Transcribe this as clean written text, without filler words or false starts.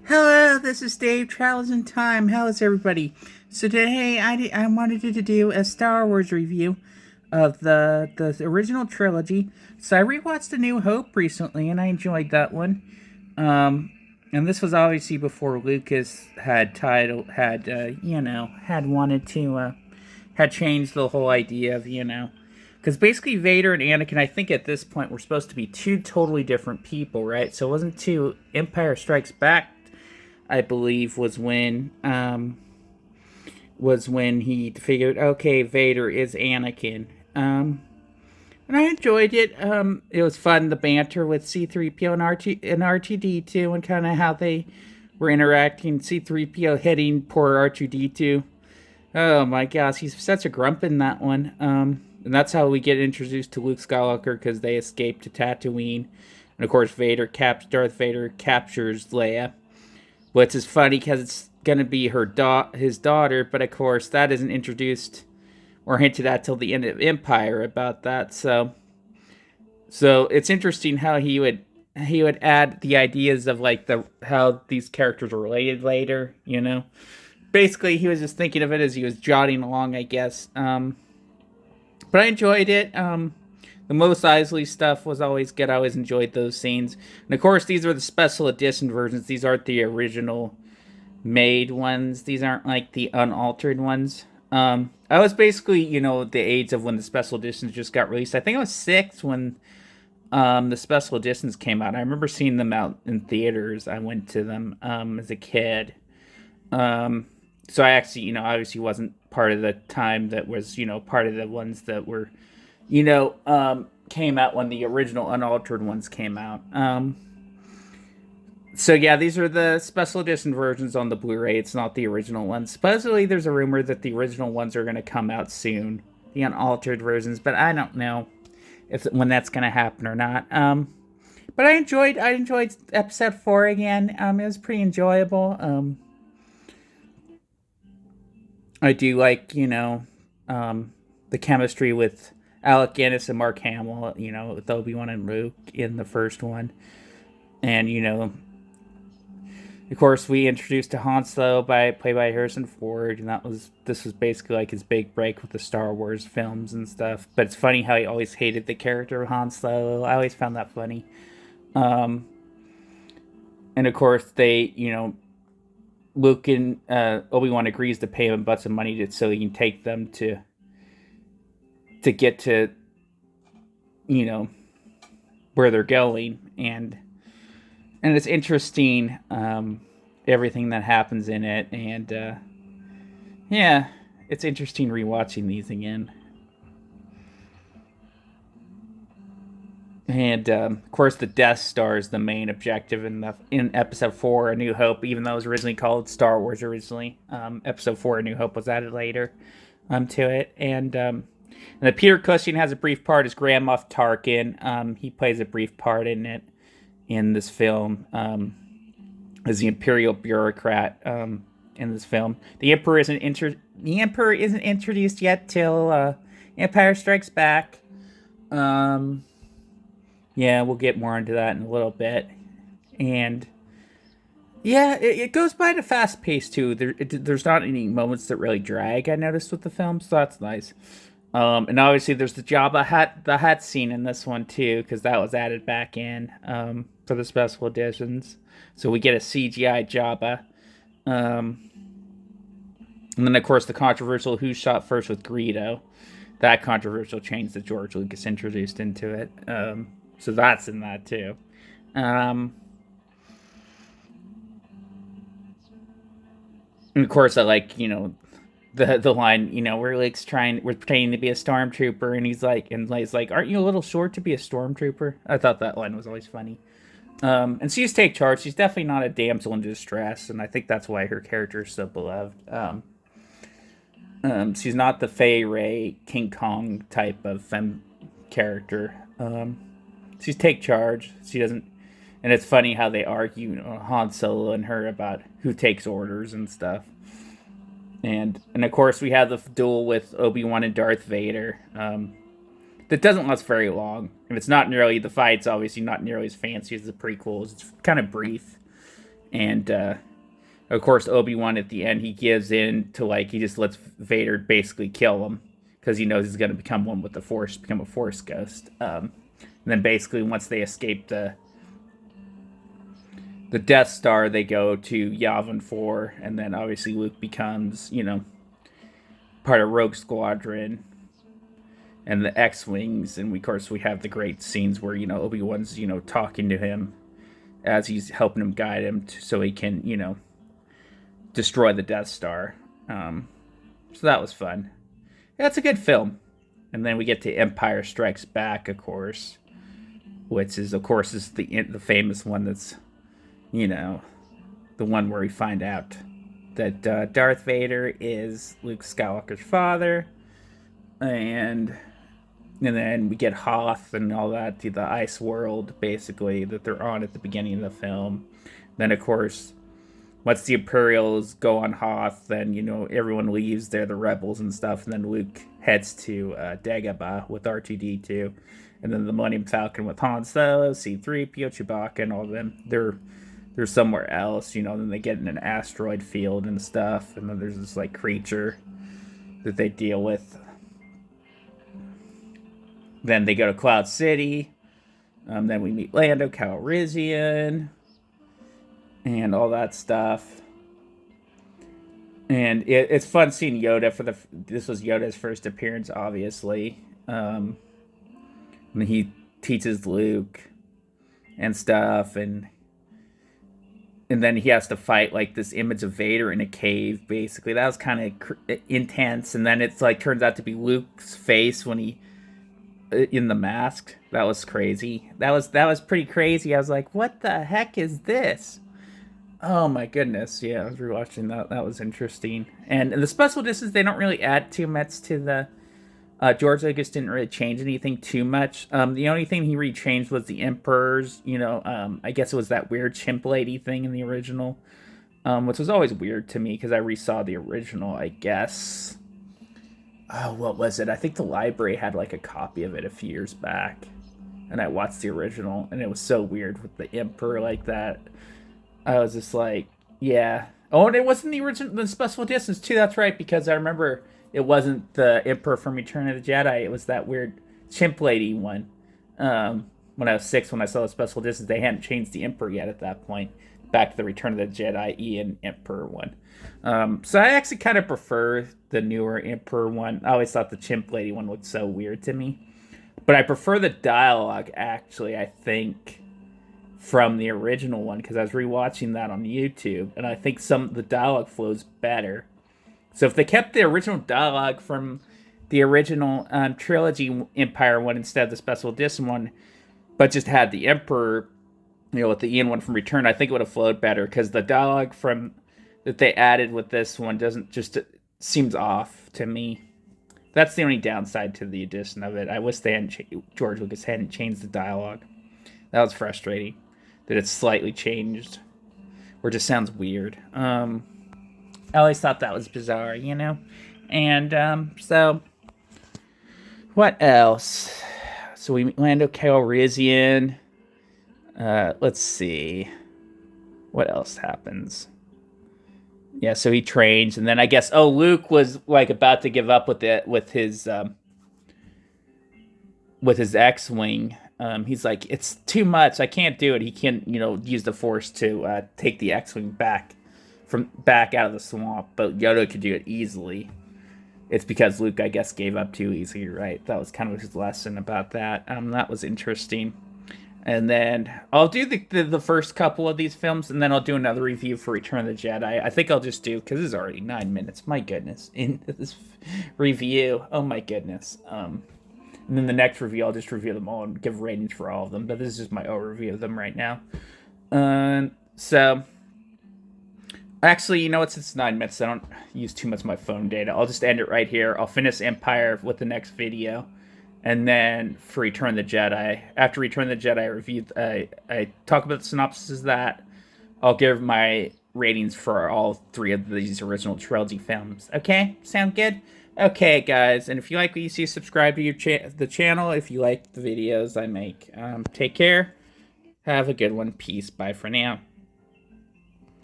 Hello, this is Dave, Travels in Time. How is everybody? So today I wanted to do a Star Wars review of the original trilogy. So I rewatched A New Hope recently, and I enjoyed that one. And this was obviously before Lucas had wanted to had changed the whole idea of because basically Vader and Anakin, I think at this point were supposed to be two totally different people, right? So it wasn't two Empire Strikes Back, I believe, was when he figured, okay, Vader is Anakin. And I enjoyed it. It was fun, the banter with C-3PO and R2D2, and kind of how they were interacting. C-3PO hitting poor R2D2. Oh my gosh, he's such a grump in that one. And that's how we get introduced to Luke Skywalker, because they escape to Tatooine, and of course Darth Vader captures Leia, which is funny because it's gonna be his daughter, but of course that isn't introduced or hinted at till the end of Empire about that. So it's interesting how he would add the ideas of like the how these characters are related later. Basically he was just thinking of it as he was jotting along, I guess. But I enjoyed it. The Mos Eisley stuff was always good. I always enjoyed those scenes. And of course, these are the special edition versions. These aren't the original made ones. These aren't like the unaltered ones. I was basically, the age of when the special editions just got released. I think I was 6 when the special editions came out. I remember seeing them out in theaters. I went to them as a kid. So I actually, obviously wasn't part of the time that was, part of the ones that were, came out when the original unaltered ones came out. So yeah, these are the special edition versions on the Blu-ray. It's not the original ones. Supposedly, there's a rumor that the original ones are going to come out soon, the unaltered versions, but I don't know if when that's going to happen or not. But I enjoyed episode 4 again. It was pretty enjoyable. I do like the chemistry with Alec Guinness and Mark Hamill. With Obi-Wan and Luke in the first one, and of course, we introduced to Han Solo played by Harrison Ford, and this was basically like his big break with the Star Wars films and stuff. But it's funny how he always hated the character of Han Solo. I always found that funny. Um, and of course, Luke and Obi-Wan agrees to pay him a bunch of money so he can take them to get to you know where they're going, and it's interesting, everything that happens in it, and yeah, it's interesting rewatching these again. And of course, the Death Star is the main objective in Episode 4, A New Hope. Even though it was originally called Star Wars, Episode 4, A New Hope was added later to it. And the Peter Cushing has a brief part as Grand Moff Tarkin. He plays a brief part in it in this film, as the Imperial bureaucrat in this film. The Emperor isn't introduced yet till Empire Strikes Back. Yeah, we'll get more into that in a little bit. And yeah, it goes by at a fast pace too. There's not any moments that really drag, I noticed, with the film, so that's nice. And obviously, there's the hat scene in this one too, because that was added back in for the special editions. So we get a CGI Jabba. And then, of course, the controversial "Who Shot First" with Greedo. That controversial change that George Lucas introduced into it. So that's in that too. Um, and of course, I like the line, we're pretending to be a stormtrooper, and he's like, aren't you a little short to be a stormtrooper? I thought that line was always funny. And she's take charge. She's definitely not a damsel in distress, and I think that's why her character is so beloved. She's not the Fey Ray King Kong type of femme character. She's take charge. She doesn't, and it's funny how they argue, Han Solo and her, about who takes orders and stuff. And of course we have the duel with Obi-Wan and Darth Vader. That doesn't last very long, and it's not nearly the fight's obviously not nearly as fancy as the prequels. It's kind of brief, And of course, Obi-Wan at the end, he gives in to, like, he just lets Vader basically kill him because he knows he's going to become one with the Force, become a Force ghost. And then basically, once they escape the Death Star, they go to Yavin 4, and then obviously Luke becomes, part of Rogue Squadron and the X-Wings, and of course we have the great scenes where, Obi-Wan's, talking to him as he's helping him guide him so he can, destroy the Death Star. So that was fun. Yeah, it's a good film. And then we get to Empire Strikes Back, of course, which is, of course, is the famous one that's, the one where we find out that Darth Vader is Luke Skywalker's father, and then we get Hoth and all that, the ice world, basically, that they're on at the beginning of the film. Then, of course, once the Imperials go on Hoth, then, everyone leaves. They're the rebels and stuff. And then Luke heads to Dagobah with R2-D2. And then the Millennium Falcon with Han Solo, C-3PO, Chewbacca, and all of them. They're somewhere else, Then they get in an asteroid field and stuff. And then there's this, like, creature that they deal with. Then they go to Cloud City. Then we meet Lando Calrissian and all that stuff. And it's fun seeing Yoda this was Yoda's first appearance, obviously. And he teaches Luke and stuff, and then he has to fight, like, this image of Vader in a cave, basically. That was kind of intense. And then it's like turns out to be Luke's face when he in the mask. That was crazy. That was pretty crazy. I was like, what the heck is this? Oh my goodness. Yeah, I was rewatching that. That was interesting. And the special discs, they don't really add too much to the George Lucas didn't really change anything too much. The only thing he rechanged was the Emperor's, I guess it was that weird chimp lady thing in the original, which was always weird to me because I resaw the original, I guess. Oh, what was it? I think the library had, like, a copy of it a few years back, and I watched the original, and it was so weird with the Emperor like that. I was just like, yeah. Oh, and it wasn't the special editions too. That's right, because I remember it wasn't the Emperor from Return of the Jedi. It was that weird chimp lady one. When I was 6, when I saw the special editions, they hadn't changed the Emperor yet at that point. Back to the Return of the Jedi Ian Emperor one. So I actually kind of prefer the newer Emperor one. I always thought the chimp lady one looked so weird to me. But I prefer the dialogue, actually, I think, from the original one, because I was rewatching that on YouTube, and I think the dialogue flows better. So if they kept the original dialogue from the original trilogy Empire one instead of the special edition one, but just had the Emperor, with the Ian one from Return, I think it would have flowed better, because the dialogue that they added with this one seems off to me. That's the only downside to the edition of it. I wish George Lucas hadn't changed the dialogue. That was frustrating, that it's slightly changed, or just sounds weird. I always thought that was bizarre, And so, what else? So we meet Lando Calrissian. Let's see. What else happens? Yeah, so he trains, and then I guess Luke was, like, about to give up with his X-wing. He's like, it's too much. I can't do it. He can, use the Force to take the X-wing back out of the swamp, but Yoda could do it easily. It's because Luke, I guess, gave up too easy, right? That was kind of his lesson about that. That was interesting. And then I'll do the first couple of these films, and then I'll do another review for Return of the Jedi. I think I'll just do, because it's already 9 minutes, my goodness, in this review. Oh my goodness. And then the next review, I'll just review them all and give ratings for all of them. But this is just my overview of them right now. So, actually, since it's 9 minutes, I don't use too much of my phone data. I'll just end it right here. I'll finish Empire with the next video. And then for Return of the Jedi, after Return of the Jedi, I talk about the synopsis of that. I'll give my ratings for all 3 of these original trilogy films. Okay? Sound good? Okay, guys. And if you like what you see, subscribe to the channel if you like the videos I make. Take care. Have a good one. Peace. Bye for now.